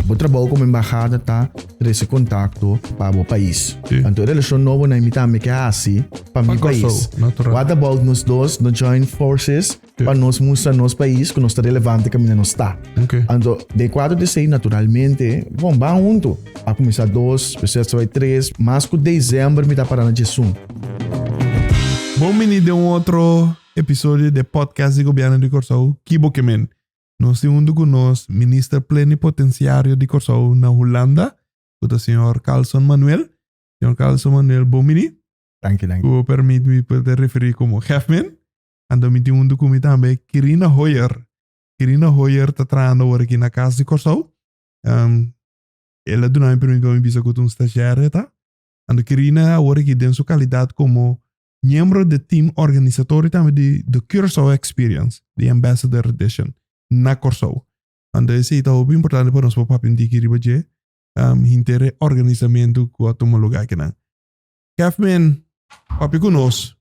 O trabalho como embajada tá esse contato para o país. Sim. Então, a relação nova na imita me que é assim para meu país. Natural. What about nós dois, no join forces, para nós mostrar nosso país que nós está relevante que não está. Ok. Então, de 4 de 6, naturalmente, vamos junto. A começar 2, depois vai 3, mas com dezembro me tá parando de Zoom. Bom, mini de outro episódio de podcast de governo de Corsou, Kibokemen. Nós temos com nós ministro plenipotenciário de Corsou na Holanda, o senhor Carlson Manuel. Senhor Carlson Manuel, bom mini. Danke. Que permite-me poder referir como Hefman. Então, me tem com também Kirina Hoyer. Kirina Hoyer está trabalhando aqui na casa de Corsou. Ela do não permite me visa com um estagiário, tá? Então, Kirina agora aqui tem sua qualidade como membro do time organizatório também de Curaçao Experience, de Ambassador Edition, na Corsou. Então, esse é muito importante para nós, para o papel de Kiribaje, inter organizamento que a tomar lugar aqui. Kevin, papi conosco,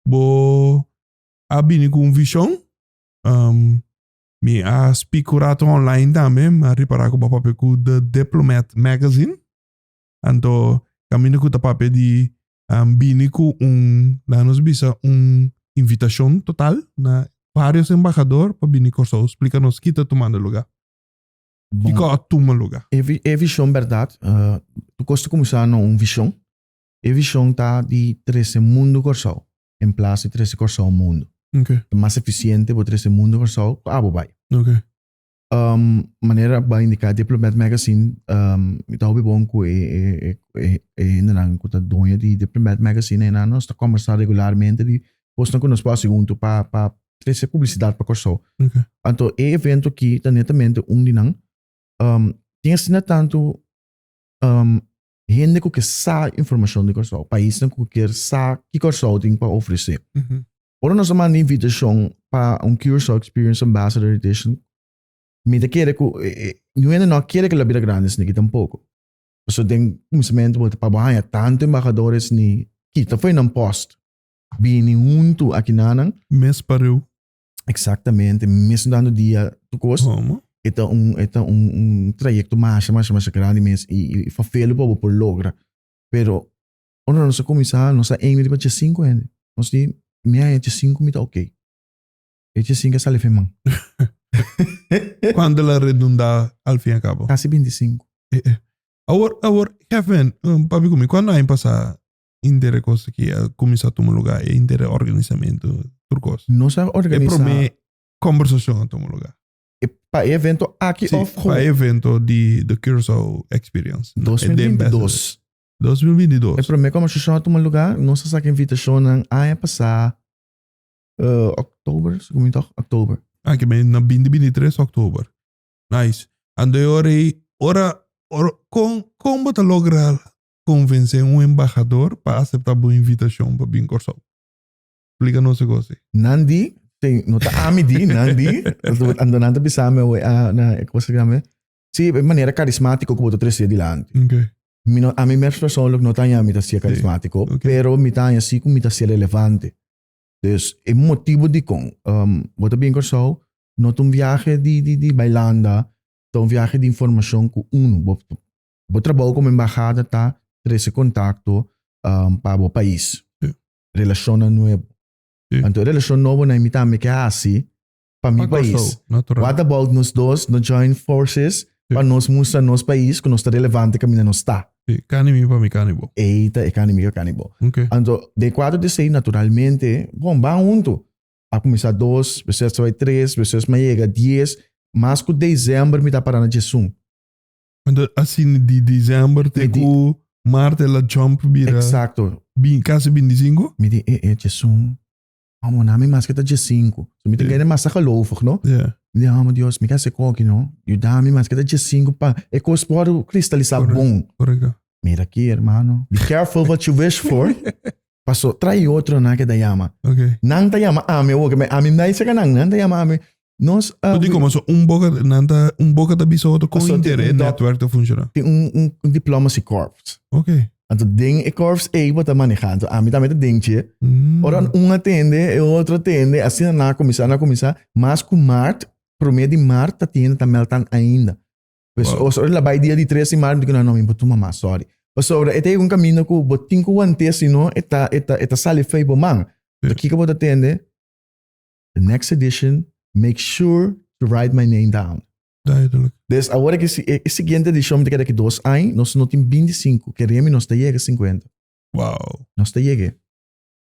bo abini com visão, me a spicurato online também, a reparar com o papi com The Diplomat Magazine. Então, caminho com o papi de bini com nos bisa invitação total na vários embaixadores para bini Corsou. Explica-nos que está tomando lugar. Que está tomando lugar. É visão, verdade. Tu gosta de começar numa visão. A visão está de 13 mundo Corsou. Em place de 13 Corsou mundo. Ok. Mais eficiente para 13 mundo Corsou, vai. Ok. Maneira para indicar Diplomat Magazine, então é bom que ainda que a dona de Diplomat Magazine ainda nós está conversando regularmente de postam com nós para segundo para trazer publicidade para Corsou. Ok. Então é evento que está netamente dinang tinha sido tanto gente que sabe informação de Corsou, país que quer sabe que Corsou tem para oferecer. Ora nós chamamos de invitação para Curaçao Experience Ambassador Edition. Me te quiere que não quiere que la vida grande ni tampouco. So tem começamento para baixar tanto embaixadores ni kita foi num post. Bini junto aqui nanang. Mês parou. Exatamente, mesmo dando dia tu gosto. Como? Um trayecto mais grande mês e fa felo por logra. Pero onde nós começar, nós aim de 5 anos. Nós di minha é 5 me tá ok. É 5 sale femang. Quando ela redunda al fim e a cabo? Quase 25. Agora, Kevin, papi comigo, quando aí passa intere coisa que começa a tomar lugar, intere organizamento, turcos. Nós organizar. É para mim, conversação a tomar lugar. Para evento aqui off. Para evento de Curaçao Experience. 2022. 2022. É para mim, conversação a tomar lugar, nós saca invitação a passar outubro. Anche bem na 2023 de outubro. Nice. Ando ora como te lograr convencer embaixador para aceitar a invitação para vir Corsou? Explica-nos o negócio. Nandi, não tá amidi, Nandi, ando nanda bisame na coisa grande. Sim, de maneira carismática como tu trazer adiante. Okay. A mim mesmo pessoal não tá a mita ser carismático, pero me tá assim como mita ser relevante. Dus é motivo de bota bem Corsou, não tem viagem de bailanda, tem viagem de informação com vou trabalhar como embajada tá trazer contato para o país. Relação nova. Então relação nova na imita me que é assim para meu país. What about nós dois, no join forces, para nós mostrar nosso país que nós está relevante que não está. Canimi para mim, canibal. Eita, é canibal. Okay. Então, de 4 de 6, naturalmente, vamos junto. A começar 2, depois vai 3, depois vai chegar 10, mas com dezembro me está parando de Zoom. Então, assim, de dezembro, tem que Marte, ela jump, vira. Exato. Quase 25? Me diz, de Zoom. Vamos na minha máscara de 5. So, me tem que ir mais gelovig, não? Yeah. Me diz, oh, Deus, me quer ser coque, não? E dá minha máscara de 5 para pode cristalizar bom. Correto. Mira aqui, hermano. Be careful what you wish for. Passou, trai outro na que da yama. Ok. Nang ta yama ame, ame na isa ka nang ta yama ame. Nós, digo, mas boca da bisa outro com interesse network tá funcionando. Tem diplomacy corps. Ok. Então, ding e corps bota manejando. A mim também tem dingche. Ora, atende, e outro atende. Assim na começar, mas com Marte, promedio de Marte, atende também ainda. Pues, so, labay dia di 3 mar, hindi ko na namin, but mama, sorry. So, ito yung kamino ko, but tingko wante, sino, ita sali fay po mang. So, kika mo tatende, the next edition, make sure to write my name down. Duidelijk. Dus agora que siguiente edición me queda que 2 anos, nós não temos 25, queremos nós te chega 50. Wow. Nós te chega.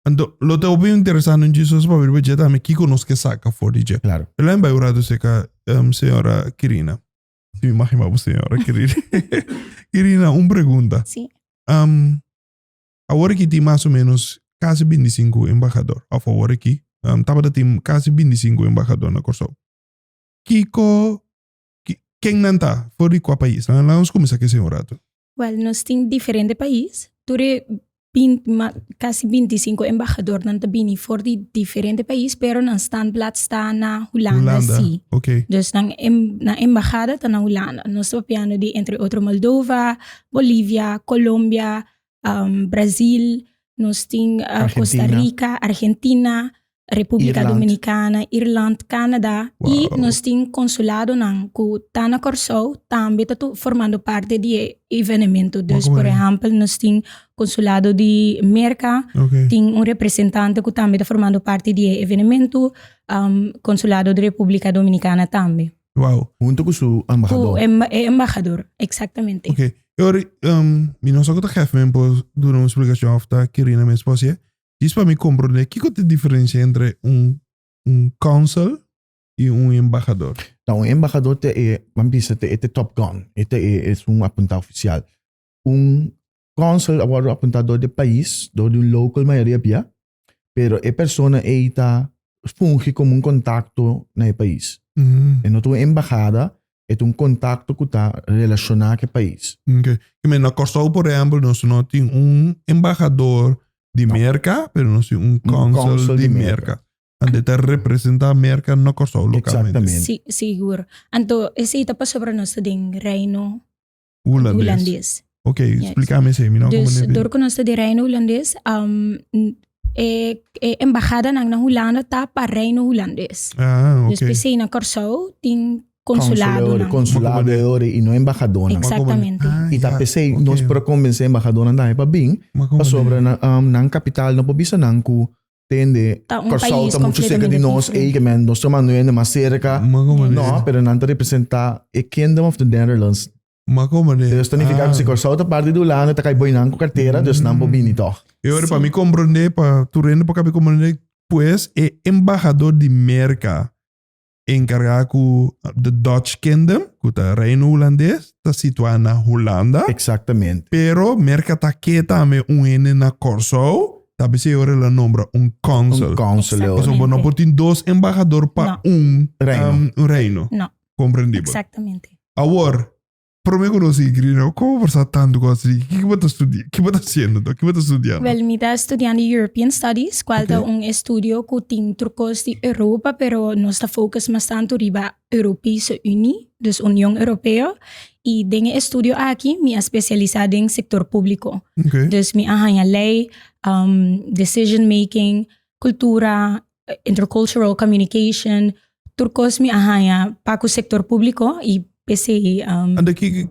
Então, lo te opio interessante em Jesus para ver budget também que conosco que saca for DJ. Claro. Ela em bairro se que senhora Kirina. Se me imagina você senhora Kirina. Kirina, uma pergunta. Sim. Agora que tem mais ou menos quase 25 embaixador. A favor aqui, tava tem quase 25 embaixador na Corsol. Kiko quem não está fora de qual país? Vamos começar aqui, senhora. Well, nós temos diferentes países. Ture quase 25 embaixadores não também fora de diferentes países, pero não standplaats está na Holanda, sim. Okay. Dus na embajada está na Holanda. Nós estamos piano de entre outros Moldova, Bolívia, Colômbia, Brasil, nós temos Costa Rica, Argentina, República Dominicana, Irlanda, Canadá. Wow. E nós temos consulado que está na Corsol, também está formando parte de eventos. Dus, por exemplo, nós temos consulado de América, tem representante que também está formando parte de evento, consulado de República Dominicana também. Wow. Junto com o embajador. Embajador, exatamente. Ok. Agora, não só que eu quero fazer uma explicação after Kirina, minha esposa. Diz para me compreender, que é a diferença entre consul e embaixador? Então, embaixador é Top Gun, é apuntado oficial. Consul é apuntador de país, de local maioria, pero é pessoa que funge como contato no país. E não é embaixada, é contato que está relacionado com o país. Ok. E na Corsol, por exemplo, nós não temos embaixador de América, pero no soy un cónsul de América. Ante te representa América no Corsol localmente. Exactamente. Sí, seguro. Anto, esa etapa sobre nós tem reino holandês. Ok, explícame isso. Dus, door que nós de reino holandês, embajada na Holanda tá para reino holandês. Ah, ok. Dus, pensei na Corsol, tem consulado. Consulador e não embajador. Exatamente. E tá pensei, nós para convencer embajador não para bem, sobre na capital não pode ser não que tende Corsol tá muito cerca de nós e que nós estamos não mais cerca. Não, pero não representa a Kingdom of the Netherlands. Dus significa que se Corsol tá parte do Holanda, tá cai boi não com carteira, dus não pode vir toch. E agora para me compreender, para tu rende para me compreender, pues é embaixador de América encarregado com the Dutch Kingdom, com o reino holandês, está situado na Holanda. Exatamente. Pero América está aqui também N na Corsol, talvez se agora ela nombra consul. Consul. Então, não pode ter 2 embaixadores para reino. Não. Compreendível. Exatamente. Agora, para mim conhecer, Kirina, como você tanto gosta de... O que você está estudando? O que você está fazendo? O que você está estudando? Well, me está estudando European Studies, qual é estudo que tem trucos de Europa, pero nós está focus bastante riba Europese Unie, dus União Europeia, e desse estudo aqui, me especializado em sector público. Okay. Dus me arranha lei, decision making, cultura, intercultural communication, trucos me arranha para o sector público e PC. Anda que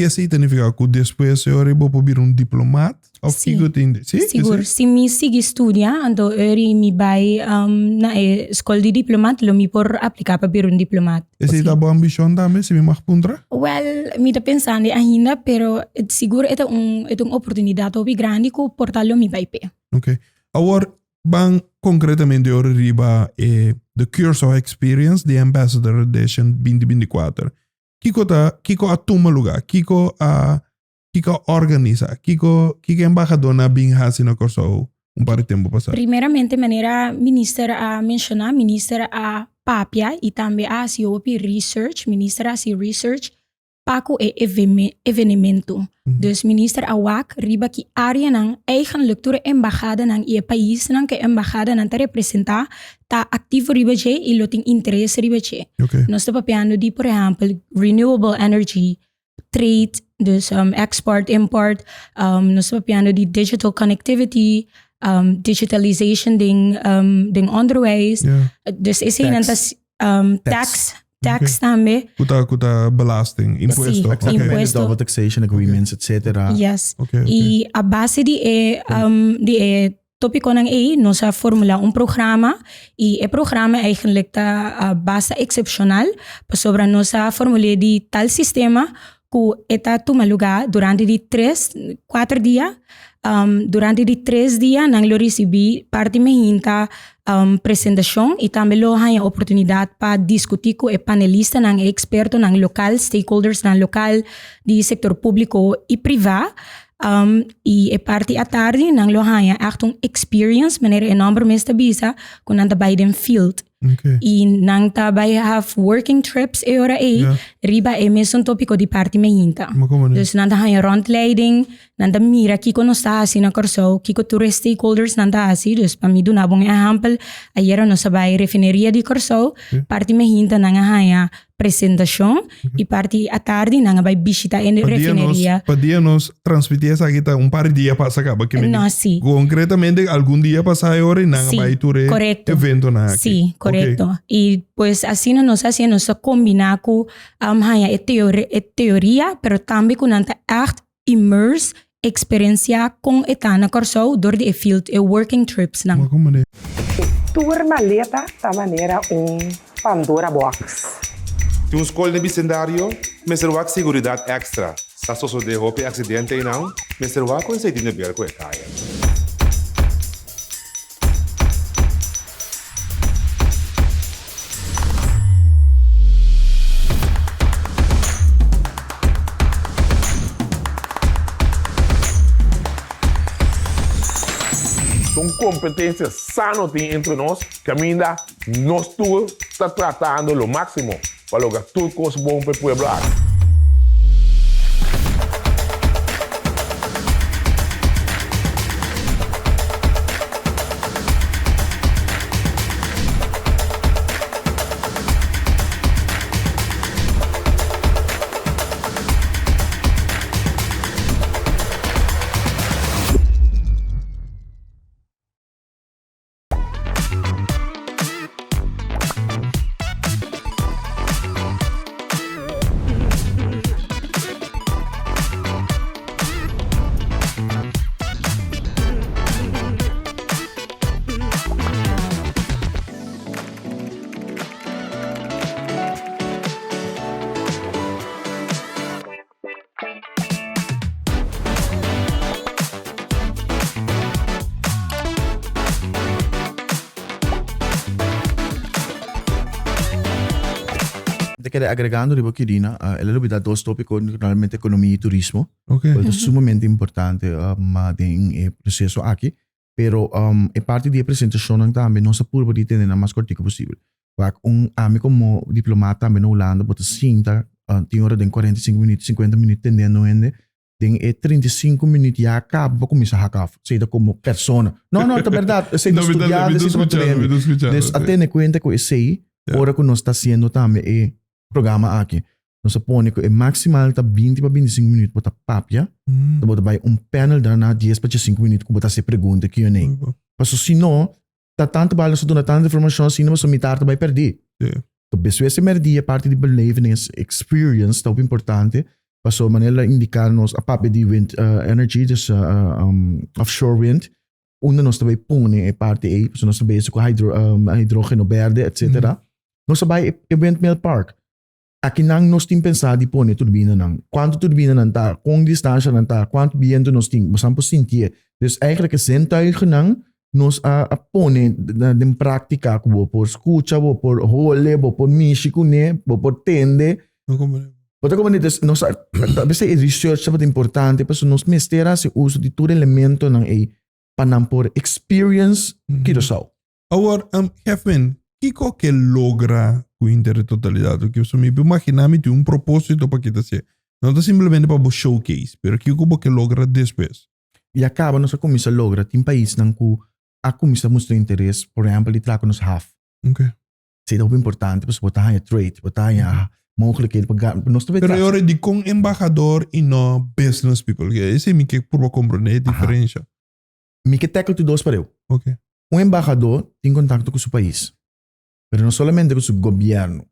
esse significa que depois eu vou poder diplomata? Sim, seguro. Se me sigo estudando, eu me vai na escola de diplomata, eu me por aplicar para ser diplomata. Essa é a boa ambição também, se me mais puntra? Well, me está pensando ainda, pero seguro é uma oportunidade muito grande que portalo me vai pé. Ok. Agora, bang concretamente ora riba the Curacao Experience, the Ambassador Edition 2024. Kiko a toma lugar, Kiko organiza, Kiko embajador na Binghasi na Curacao par de tempo passado. Primeiramente, maneira minister a mencionar, minister a papia e também a COP Research, minister a Research, Paco é evenemento. Dus minister awak riba ki área ng eigenlijk door embajada ng ie país ng que embajada ng ta representa ta activo riba je e lo ting interesse riba je. Okay. Nós está papiando di por example renewable energy, trade, dus export, import, nós está papiando di digital connectivity, digitalization ding underways. Yeah. Dus is tax tax também. Kuta belasting, impuesto. Sim, impuesto. Double taxation agreements, etc. Yes. Okay. E a base de tópico ng A, nós formula programa e o programa eigenlijk tá base excepcional para sobre nós formule de tal sistema que está toma lugar durante de 4 dias. Durante de 3 dias nang lo recebi parte mehinta apresentação e também lo hanya oportunidade para discutir com o panelista nang experto nang local stakeholders nang local de sector público e privado. E a parte à tarde nang lo hanya echt een experience meneer enorme mesta bisa kun nang bij den field. Okay. E nang tabay have working trips e ora riba mesmo tópico de parte mehinta. Dus nang hanya rondleiding, nang mira kiko no sta asi na corso, kiko tourist stakeholders nang asi, dus pa mi duna bong example, ayer no sabay refineria di corso, parte mehinta nang hanya presentação e parte à tarde nang bay visita en refineria. Podia nos transmitir essa aqui par dia passa acaba que no, sí. Concretamente algum dia passa a hora e nang sí, bay tour evento na aqui. Sí, correcto. Okay. Y pues así nos hacemos combinar con haya teoria, pero también con anta echt immerse experiencia con etana corso door de field e working trips nang. Tour maleta ta maneira Pandora box. Tem escola no bicendário, mas será seguridade extra. Se a de roupa acidente não, mas será com esse dinheiro ver com a caia. São competências sanas entre nós, que ainda nós todos está tratando o máximo para lograr tudo coisa bom para o povo. Querer agregando de Boquirina, ela dá dois tópicos, normalmente economia e turismo. Okay. É sumamente importante em processo aqui, pero é parte da apresentação também nossa pura de ter na mais curta possível. Amigo como diplomata também na Holanda, bota cinta, tem hora de 45 minutos, 50 minutos tendendo ainda, tem 35 minutos e acaba para começar a hacker, seja como persona. Não, é verdade, seja estudado, seja treino. Então, até ne conta com esse aí, hora que nós está sendo também programa aqui. Nós põe que é maximal tá 20 para 25 minutos para papia. Então vai panel na 10 para 5 minutos para se pergunta que eu nem. Mas se não, tá tanto bala se dona tanta informação assim, mas me tarde vai perder. Então pessoa se merdia parte de belevenis experience tá importante. Passo maneira indicar nos a papia de wind energy, dus offshore wind. Onde nós também põe é parte aí, so nós também com hidrogênio verde, etc. Nós também event mill park. Aqui nang nós temos pensado de pôr turbina nang. Quanto turbina nang tá, com distância nang tá, quanto viento nós temos, nós vamos sentir. Dus eigenlijk é zintuigen nang nós a pôr de prática, por escuta, por role, por místico, né, por tende. Porque como diz, nós talvez é research muito importante, porque nós mestera se uso de todo elemento nang para por experience que nós só. Agora, Kevin, Kiko que logra com intertotalidade, porque eu me imaginava que um propósito para que tá se, não é simplesmente para o showcase, mas Kiko que logra depois. E acaba nossa comissão logra tem país nang ku a comissão mostra interesse, por exemplo, de trago nos half. Okay. Isso é muito importante, porque botar a trade, botar a mogelijkheden para nós também. Pero eu de com embaixador e não business people, que esse é me que por compreender a diferença. Me que tackle tu dois para eu. Okay. Um embaixador tem contato com o seu país. Pero não somente com o governo.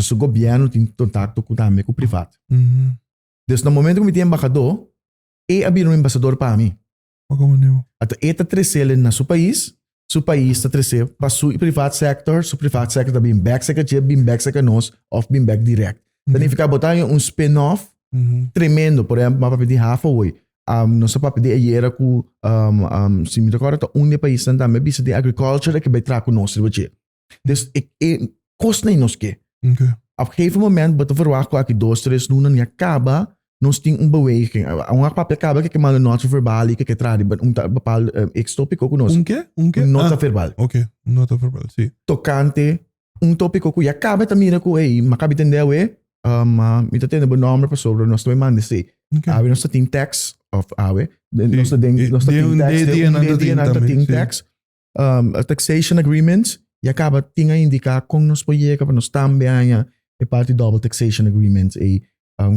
So governo tem contato também com o privado. Mhm. Dus no momento que me tem embaixador, abrir um embaixador para mim. Como não? Até está trecendo na seu país está trecendo para o privado sector está bem back seca bem back seca nós, ou bem back direct. Então fica botando um spin-off tremendo, por exemplo, para pedir halfway. Nós para pedir a era com se me recordo, país também bisa de agriculture que vai trazer com nós, dus kost niet nos que. Okay. Op een gegeven moment, wat we verwachten, que 2-3 doen, en acaba, nós temos uma beweging. Een papel acaba que uma nota verbal, que traz bepaalde ex-tópico conosco. Que? Nota verbal. Ok, nota verbal, sim. Tocante, tópico que acaba também com aí, mas acaba entendeu me tá tendo nome para sobre nós também manda se. Ave nós tem text of ave, nós tem text, taxation agreements. E acaba tinha indicar com nos projetos para nós também é parte double taxation agreements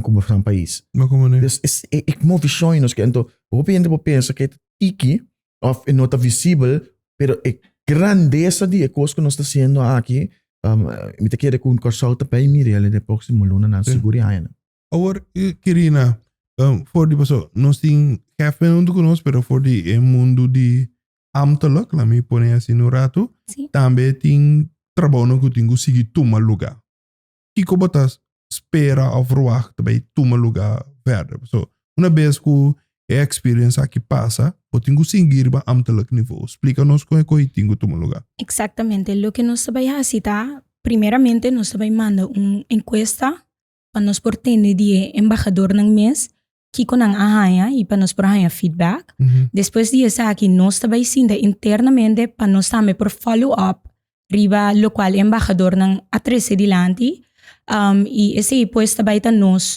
como um país. Mas como não? Dus ik moet visioen nos que então o piente pensa que tiki of não está visível, pero a grandeza de coisas que nós está fazendo aqui, me te quer com corso também mirele de próximo luna na segurança. Agora, Kirina, voor die persoon, nós tem Halfman conosco, pero voor die mundo de ambtelijk, laat me poner assim no rato, também tem trabalho que tem que seguir toma lugar. Que como botas espera of verwacht bij toma lugar verder. So, uma vez que a experience aqui passa, você tem que seguir para ambtelijk niveau. Explica-nos como é que tem que toma lugar. Exactamente. Lo que nos vai fazer, primeiramente, nos vai mandar uma encuesta para nos portender de embaixador ng mês, que com ang ahaya e para nos porhaya feedback. Depois disso aqui nós também sinda internamente para nós também por follow up riba lo qual embaixador ng atrese dilante e esse depois também tá nos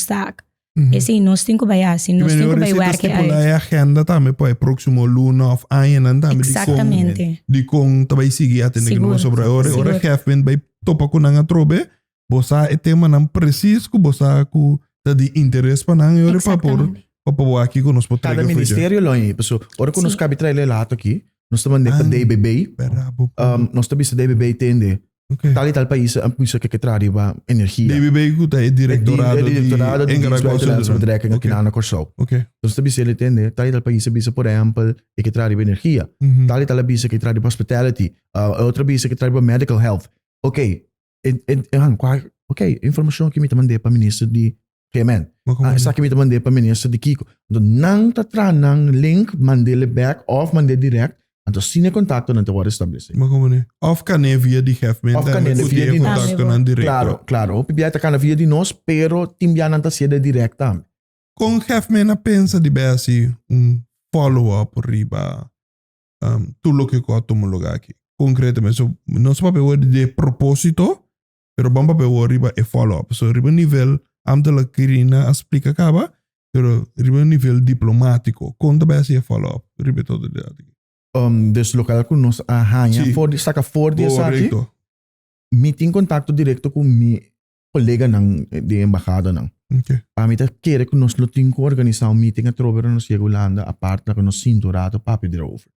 tag. Esse nós tem que vai assim, nós tem que vai work a agenda também para o próximo luna of ayan também. Exatamente. De com também seguir atendendo que nós sobre ora Halfman vai topa com ang atrobe, bosa e tema não preciso que bosa ku de interesse para não eu para aqui com nós cada ministério lá aí pessoal ora que nós cabe trazer lato aqui nós também para DBB nós também se DBB tende tal e tal país a puxa que traz a energia DBB que é diretorado de buitenlandse bedrijven aqui na Corsou nós também se ele tende tal e tal país bisa por exemplo que traz energia tal e tal bisa que traz hospitality outra bisa que traz medical health ok informação que me também para ministro de Kemen. Sa kimi mande pa minister di Kiko. Do nang tatra nang link mandele back of mande direct. Anto sine contacto nang tawar establece. Ma como ne? Of cane via di Halfman. Of cane via di contacto nang directo. Claro. O pibia ta kana via di nos, pero timbia nang ta sieda directa. Con Halfman a pensa di basi follow up riba tulo que ko atomologa aqui. Concretamente, so non so pa de propósito, pero bamba pe riba e follow up. So riba nivel ambtelijk Kirina explica acaba, pero riba nível diplomático, conta bem se follow-up, riba todo de dus local que nós arranha, saca for de aqui, me tem contato direto com meu colega de embaixada não. A mim tá querer que nós tem que organizar um meeting a trover nos Holanda, a parte da que nós cinturado papo de over.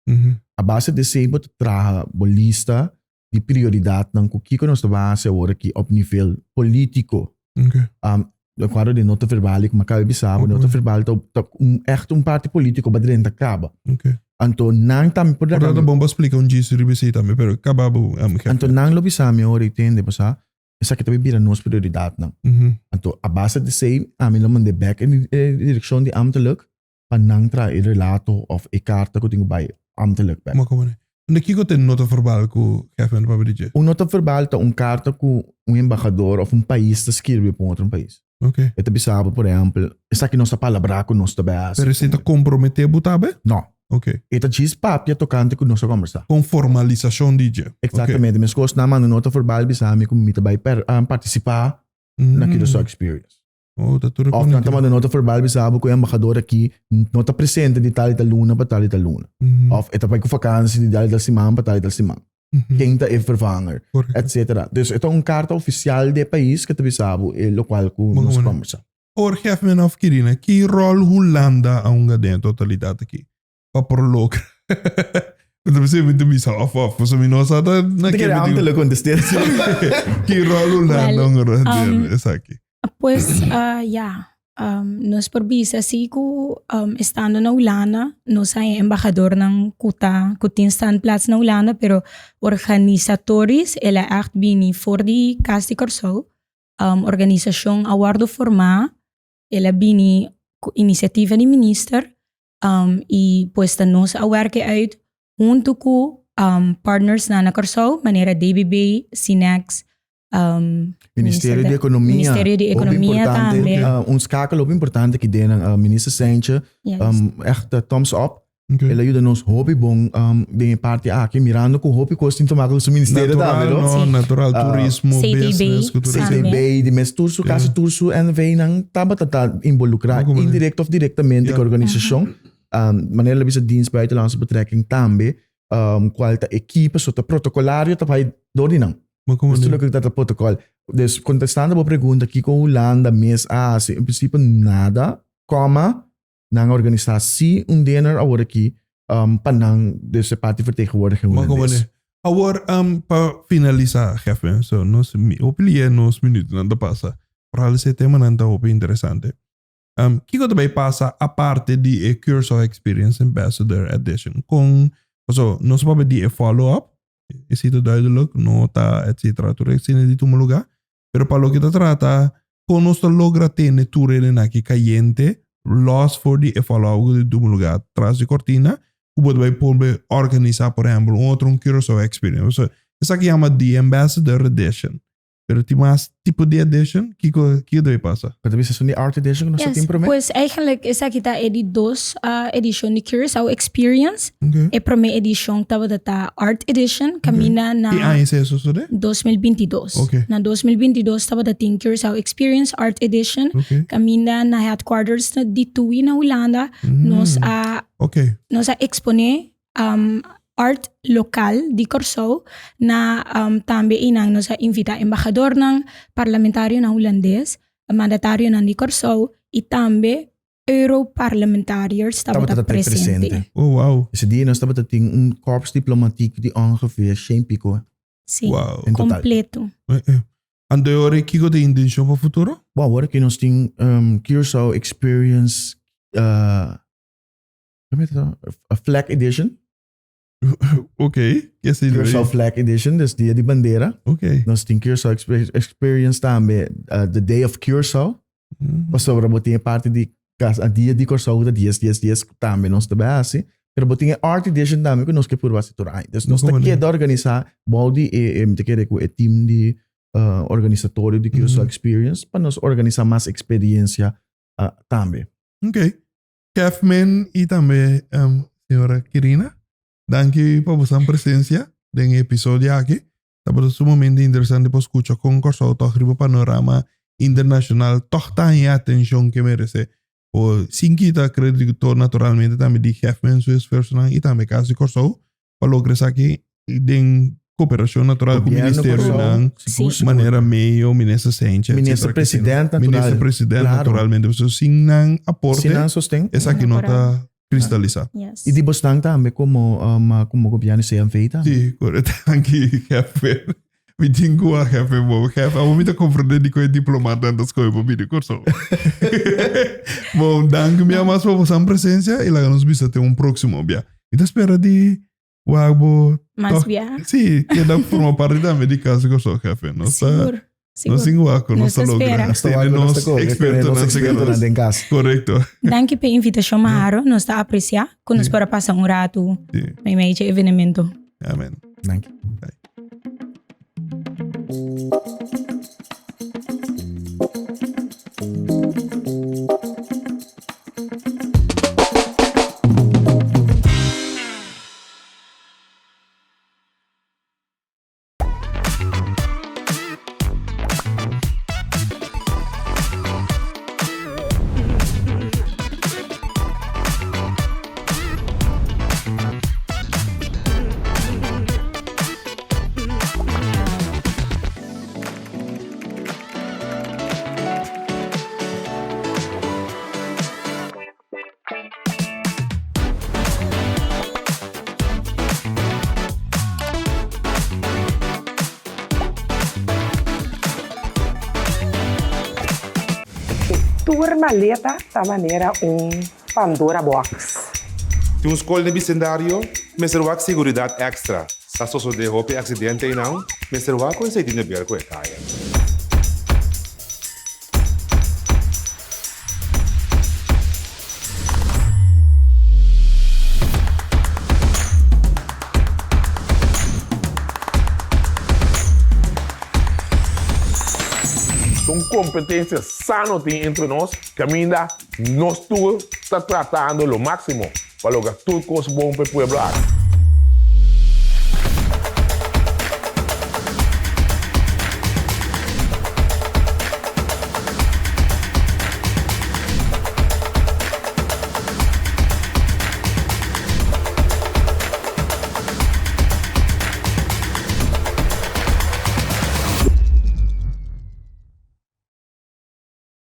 A base de sempre traga bolista de prioridade não que nós base agora aqui op nível político. O quadro de nota verbal, como acaba de saber, nota verbal echt parte político para dentro acaba. Então, não também por dar. Portanto, bom, explica disso, ribesi também, pero acabava. Então, não lo bisame ora entende, passa. Essa que também vira nossa prioridade, não. Então, a base de sei, a mim lo mande back in direção de ambtelijk, para não trazer relato of e carta que tenho bij ambtelijk back. Maar como é? Onde que tem nota verbal que o Halfman para dizer? Nota verbal é carta que embaixador of país está escreve para outro país. Ok. Ito bisabo, por exemplo, essa aqui nossa palavra com nós também. Pero você está comprometer butabe? Não. Ok. Ito diz papia tocante com nossa conversa. Com formalização DJ. Exatamente. Mas coisa na mano nota verbal bisamo como mita vai participar naquilo sua experience. Tá tudo of tanto mano nota verbal bisabo com o embaixador aqui nota presente de tal e tal luna para tal e tal luna. Of ito vai com vacância de tal e tal semana para tal e tal semana. Quem está é vervanger, etc. Dus ito é carta oficial de país que tabi sabo é local que nós conversa. Or Halfman of Kirina, que rol Holanda a unga dentro totalidade aqui? Para prologar. Tapi saya minta bisa off. So minosa ta na Hindi kaya ang kaya talaga contested. kirolo na Well, nong esaki. Pues, nos probisa si ko estando na Ulana, nos ay embajador ng Kutinstanplats na Ulana, pero organizadores, ela echt bini for di Casti Corso, organisasyong awardo forma, ela bini inisiativa ni minister, e puesta nos awerke uit, junto ko partners na Corso, manera DBB, Sinex, Ministerio de Economia. Ministerio de Economia também. Um schakel op importante que den ang minister Saintje. Yes. Echt thumbs up. Okay. Ela ajuda nos hobby bom de parte aqui mirando com hobby costa então mago do ministério da Natural, no. no? Natural turismo, CTB. business, cultura. Também. CCB, de mes turso, caso turso en vem nang taba involucrar Como indirect of directamente com a organização. Maneira bisa dienst buitenlandse betrekking também. Qualta equipe, sota protocolario tapai dori nang. Maar como Gusto lang kagtata protocol. Dus contestando a pergunta aqui com Holanda, mês em princípio nada, coma, nang organisatie dinner agora aqui, panang desse parte vertegenwoordiging Maar como holandês. Agora, para finalizar, jefe, so, opinião nos minutos não passa. Para esse tema não está interessante. Que também passa a parte de Curaçao Experience Ambassador Edition com, so, nós vamos de follow-up, is het duidelijk, nota, etc. Turecine di tumo lugar. Pero para lo que te trata, con esto logra tener tu reden aquí caliente, los for the follow-up di tumo lugar, tras de cortina, pode vai poder organizar, por exemplo, outro Curaçao Experience. So, essa que chama The Ambassador Edition. Pero tem mais tipo de edition, que deve passar? Kada bisa suni art edition no sa Yes, team prome? pues eigenlijk esa kita edi dos edition ni Curaçao Experience. Okay. E prome edition tava data art edition kamina Tem na isso isso de? 2022. Okay. Na 2022 tava dating Curaçao Experience art edition. Okay. Kamina na headquarters na ditui na Holanda. Nos Okay. nos expone art local di Curaçao na tambe inang nos invita embajador ng parlamentaryo na Holandês, mandataryo ng di Curaçao, e tambe Europarlementariërs Taba presente. Oh, wow. Is die nós taba ting corps diplomatiek die ongeveer 100 pico. Sim, Wow. In total. completo. Ande ore kiko de intention para futuro? Wow, agora que nós ting Curaçao Experience a flag edition. Okay. Que se Curaçao Flag Edition, dus die bandeira. Okay. Nós tem Curaçao Experience também, the Day of Curaçao. Sobre botinha parte de a dia de Curaçao, da dias também nós também assim. Pero botinha Art Edition também que nós que por base turai. Dus nós tá aqui de organizar, body te quer com o team de organizatório de Curaçao Experience para nós organizar mais experiência também. Okay. Kefman e também senhora Kirina. Dank u por sua presença nesse episódio aqui. Está sumamente interessante para escutar com Curaçao toch riba panorama internacional toch tem a atenção que merece. O sim kita acredito naturalmente também de Hefman suas personal e também caso de Curaçao para lograr aqui em cooperação natural com o Ministério de maneira meio ministro Sanchez. Ministro Presidente naturalmente. So sim não aporte. Sim não sustém. Essa aqui não está cristalizar. Yes. E de bostang também como governo se feita. Sim, correto. Aqui, jefe. Me tinha a jefe, bom. Jefe, eu me estou confrontando com o diplomata das coisas para vir de Curaçao. Bom, danke minha mais por sua presença e lá nos visita próximo dia. E espera de Wagbo. Mas via. Sim, que dá forma parte da medicação que eu sou, jefe. Seguro. Nós singuaco, nós logra. Nós Experto na casa. Correto. Danke pela invitação, Maharo. Nós está a apreciar. Quando nós para passar rato no meio de evento. Amém. Danke. Tour maleta da maneira Pandora Box. Tem escola no vecindário, mas será seguridade extra. Se a pessoa de roupa acidente não, mas será com esse dinheiro ver com a caia. São competências sanas entre nós, que ainda nós todos está tratando o máximo para lograr tudo coisa bom para o povo.